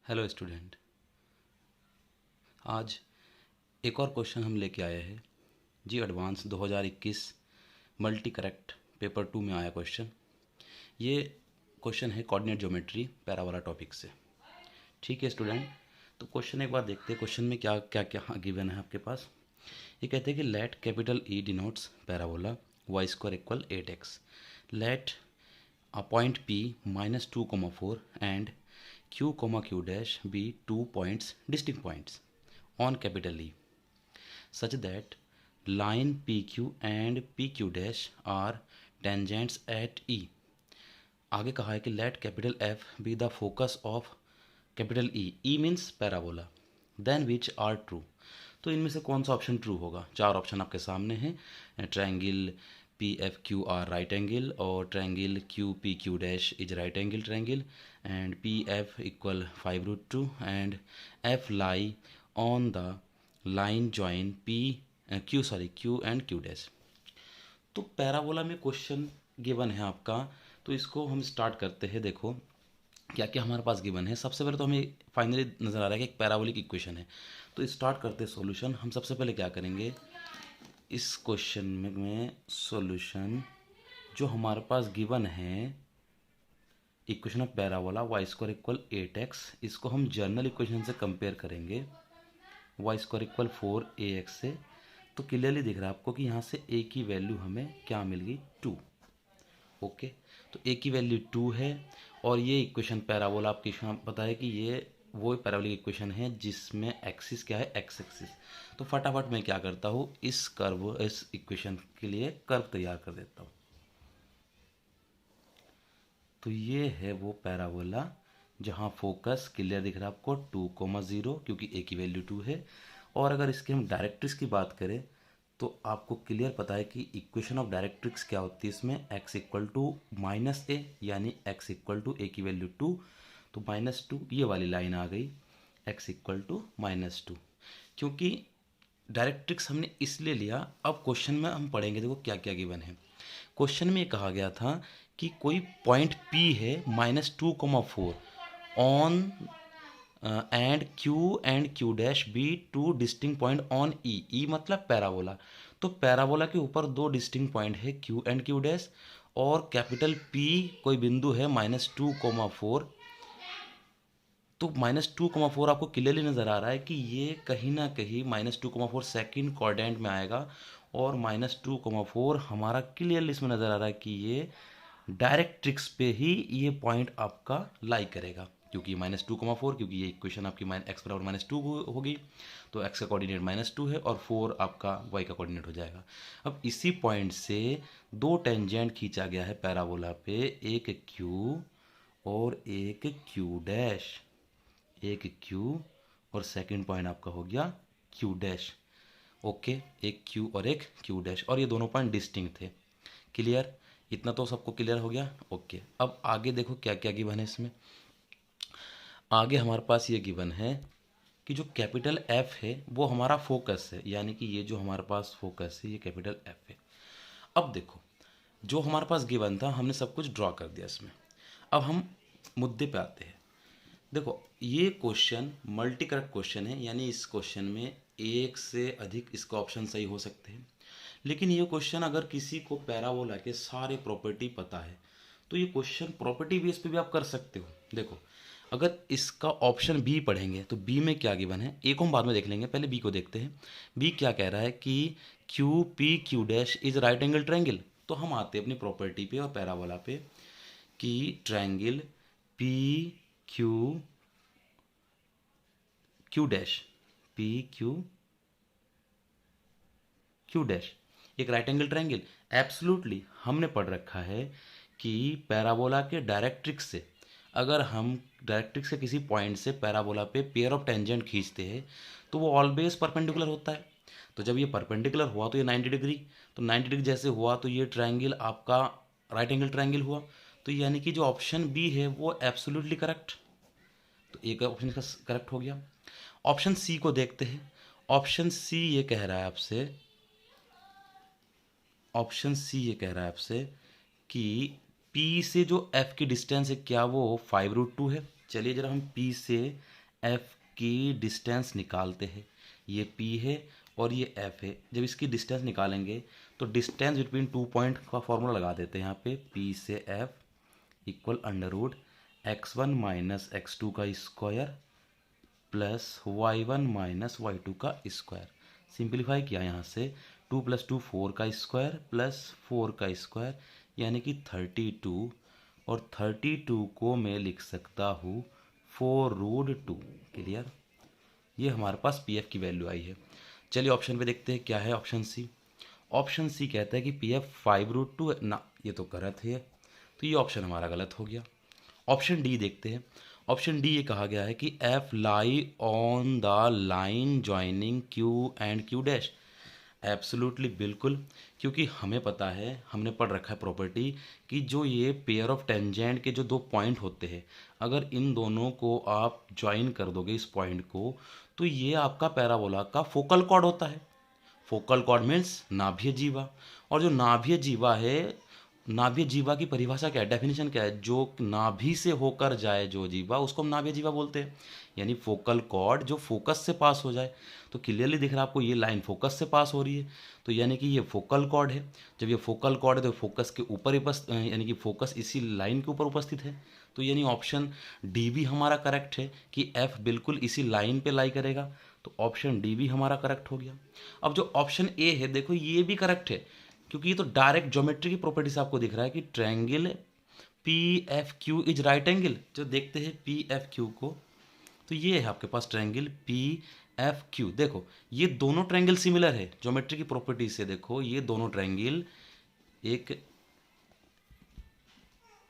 Hello student. आज एक और क्वेश्चन हम लेके आए हैं जी। एडवांस 2021 मल्टी करेक्ट पेपर 2 में आया क्वेश्चन। ये क्वेश्चन है कोऑर्डिनेट ज्योमेट्री पैरा वाला टॉपिक से। ठीक है स्टूडेंट, तो क्वेश्चन एक बार देखते हैं क्वेश्चन में क्या क्या क्या गिवन है आपके पास। ये कहते हैं कि let capital E denotes parabola Y square equal 8x। Let a point P minus 2,4 and Q dash be 2 distinct points on capital E such that line PQ and PQ dash are tangents at E। आगे कहा है कि let capital F be the focus of capital E means parabola, then which are true। तो इनमें से कौन सा option true होगा? चार ऑप्शन आपके सामने हैं। Triangle P F Q R right angle, और triangle Q P Q dash is right angle triangle, and P F equal 5√2 and F lie on the line join P Q and Q dash. तो parabola में question given है आपका, तो इसको हम start करते हैं। देखो क्या क्या हमारे पास गिवन है। सबसे पहले तो हमें फाइनली नज़र आ रहा है कि एक पैराबोलिक इक्वेशन है। तो स्टार्ट करते हैं सॉल्यूशन। हम सबसे पहले क्या करेंगे, इस क्वेश्चन में सॉल्यूशन जो हमारे पास गिवन है, equation of parabola Y square equal 8x, इसको हम जर्नल इक्वेशन से कंपेयर करेंगे वाई स्क्वायर इक्वल 4ax से। तो क्लियरली दिख रहा है आपको कि यहाँ से a की वैल्यू हमें क्या मिल गई, 2। ओके, तो a की वैल्यू 2 है, और ये इक्वेशन पैराबोला आपकी पता है कि ये वो पैराबोलिक इक्वेशन है जिसमें एक्सिस क्या है, एक्स एक्सिस। तो फटाफट मैं क्या करता हूँ, इस इक्वेशन के लिए कर्व तैयार कर देता हूँ। तो ये है वो पैराबोला जहाँ फोकस क्लियर दिख रहा है आपको 2,0, क्योंकि a की वैल्यू 2 है। और अगर इसके हम डायरेक्ट्रिक्स की बात करें तो आपको क्लियर पता है कि इक्वेशन ऑफ डायरेक्ट्रिक्स क्या होती है इसमें, x इक्वल टू माइनस ए, यानी x इक्वल टू ए की वैल्यू 2, तो -2 ये वाली लाइन आ गई, x इक्वल टू -2। क्योंकि डायरेक्ट्रिक्स हमने इसलिए लिया। अब क्वेश्चन में हम पढ़ेंगे, देखो क्या क्या गिवन है। क्वेश्चन में कहा गया था कि कोई पॉइंट P है -2,4 on and Q dash be two distinct point on E मतलब पैराबोला। तो पैराबोला के ऊपर दो डिस्टिंक्ट पॉइंट है क्यू एंड क्यू डैश, और कैपिटल P कोई बिंदु है -2,4। तो -2,4 आपको क्लियरली नज़र आ रहा है कि ये कहीं ना कहीं -2,4 सेकेंड क्वाड्रेंट में आएगा, और -2,4 हमारा क्लियरली इसमें नज़र आ रहा है कि ये डायरेक्ट्रिक्स पे ही ये पॉइंट आपका लाई करेगा, क्योंकि -2,4, क्योंकि ये इक्वेशन आपकी x बराबर -2 होगी, तो x का कोऑर्डिनेट -2 है और 4 आपका y का कोऑर्डिनेट हो जाएगा। अब इसी पॉइंट से दो टेंजेंट खींचा गया है पैराबोला पे, एक q और एक q डैश, एक q और सेकंड पॉइंट आपका हो गया q डैश। ओके, एक q और एक q डैश, और ये दोनों पॉइंट डिस्टिंक्ट थे। क्लियर, इतना तो सबको क्लियर हो गया। ओके, अब आगे देखो क्या क्या गिवन है इसमें। आगे हमारे पास ये गिवन है कि जो कैपिटल F है वो हमारा फोकस है, यानी कि ये जो हमारे पास फोकस है ये कैपिटल F है। अब देखो जो हमारे पास गिवन था हमने सब कुछ ड्रॉ कर दिया इसमें। अब हम मुद्दे पे आते हैं। देखो ये क्वेश्चन मल्टी करेक्ट क्वेश्चन है, यानी इस क्वेश्चन में एक से अधिक इसका ऑप्शन सही हो सकते हैं। लेकिन ये क्वेश्चन अगर किसी को पैराबोला के सारे प्रॉपर्टी पता है तो ये क्वेश्चन प्रॉपर्टी बेस पे भी आप कर सकते हो। देखो अगर इसका ऑप्शन बी पढ़ेंगे तो बी में क्या गिवन है, ए को हम बाद में देख लेंगे, पहले बी को देखते हैं। बी क्या कह रहा है कि Q P Q dash is right angle triangle. तो हम आते हैं अपनी प्रॉपर्टी पे और पैराबोला पे कि triangle P Q Q dash, P Q Q dash एक राइट एंगल ट्रायंगल। एब्सोल्युटली हमने पढ़ रखा है कि पैराबोला के डायरेक्ट्रिक्स से, अगर हम डायरेक्ट्रिक्स से किसी पॉइंट से पैराबोला पे पेयर ऑफ टेंजेंट खींचते हैं तो वो ऑलवेज परपेंडिकुलर होता है। तो जब ये परपेंडिकुलर हुआ तो ये 90 डिग्री, तो 90 डिग्री जैसे हुआ तो ये ट्रायंगल आपका राइट एंगल ट्रायंगल हुआ। तो यानी कि जो ऑप्शन बी है वो एब्सोल्युटली करेक्ट, तो एक ऑप्शन इसका करेक्ट हो गया। ऑप्शन सी को देखते हैं। ऑप्शन सी ये कह रहा है आपसे, ऑप्शन सी ये कह रहा है आपसे कि P से जो F की डिस्टेंस है क्या वो 5√2 है। चलिए जरा हम P से F की डिस्टेंस निकालते हैं। ये P है और ये F है। जब इसकी डिस्टेंस निकालेंगे तो डिस्टेंस बिटवीन 2 पॉइंट का फॉर्मूला लगा देते हैं यहाँ पे। P से F equal under root x1 minus x2 का square plus y1 minus y2 का स्क्वायर। सिंप्लीफाई किया यहाँ से 2 + 2 4 का स्क्वायर प्लस 4 का स्क्वायर यानी कि 32 और 32 को मैं लिख सकता हूँ 4√2। क्लियर। ये हमारे पास पी एफ की वैल्यू आई है। चलिए ऑप्शन पे देखते हैं क्या है ऑप्शन सी। ऑप्शन सी कहता है कि पी एफ 5√2 ना, ये तो गलत है, तो ये ऑप्शन हमारा गलत हो गया। ऑप्शन डी देखते हैं। ऑप्शन डी ये कहा गया है कि F lie on the line joining Q and Q dash. Absolutely बिल्कुल, क्योंकि हमें पता है, हमने पढ़ रखा है प्रॉपर्टी कि जो ये पेयर ऑफ टेंजेंट के जो दो पॉइंट होते हैं, अगर इन दोनों को आप ज्वाइन कर दोगे इस पॉइंट को, तो ये आपका पैराबोला का फोकल कॉर्ड होता है। फोकल कॉर्ड मीन्स नाभीय जीवा। और जो नाभीय जीवा है, नाभीय जीवा की परिभाषा क्या है, डेफिनेशन क्या है, जो नाभि से होकर जाए जो जीवा, उसको हम नाभीय जीवा बोलते हैं। यानी फोकल कॉर्ड जो फोकस से पास हो जाए। तो क्लियरली दिख रहा है आपको ये लाइन फोकस से पास हो रही है, तो यानी कि ये फोकल कॉर्ड है। जब ये फोकल कॉर्ड है तो फोकस के ऊपर यानी कि फोकस इसी लाइन के ऊपर उपस्थित है। तो यानी ऑप्शन डी भी हमारा करेक्ट है कि एफ बिल्कुल इसी लाइन पे लाई करेगा। तो ऑप्शन डी भी हमारा करेक्ट हो गया। अब जो ऑप्शन ए है देखो, ये भी करेक्ट है, क्योंकि ये तो डायरेक्ट ज्योमेट्री की प्रॉपर्टी से आपको दिख रहा है कि triangle P F Q is right angle. जो देखते हैं पी एफ क्यू को, तो ये है आपके पास ट्रायंगल पी एफ क्यू। देखो ये दोनों ट्रायंगल सिमिलर है ज्योमेट्री की प्रॉपर्टी से। देखो ये दोनों ट्रायंगल, एक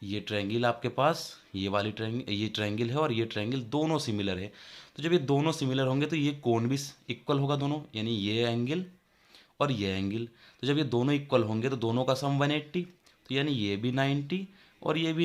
ये ट्रायंगल आपके पास, ये वाली ट्रायंगल, ये ट्रायंगल है और ये ट्रायंगल दोनों सिमिलर है। तो जब ये दोनों सिमिलर होंगे तो ये कोण भी इक्वल होगा दोनों, यानी ये एंगल और ये एंगल। तो जब ये दोनों इक्वल होंगे तो दोनों का सम 180, तो यानी ये भी 90 और ये भी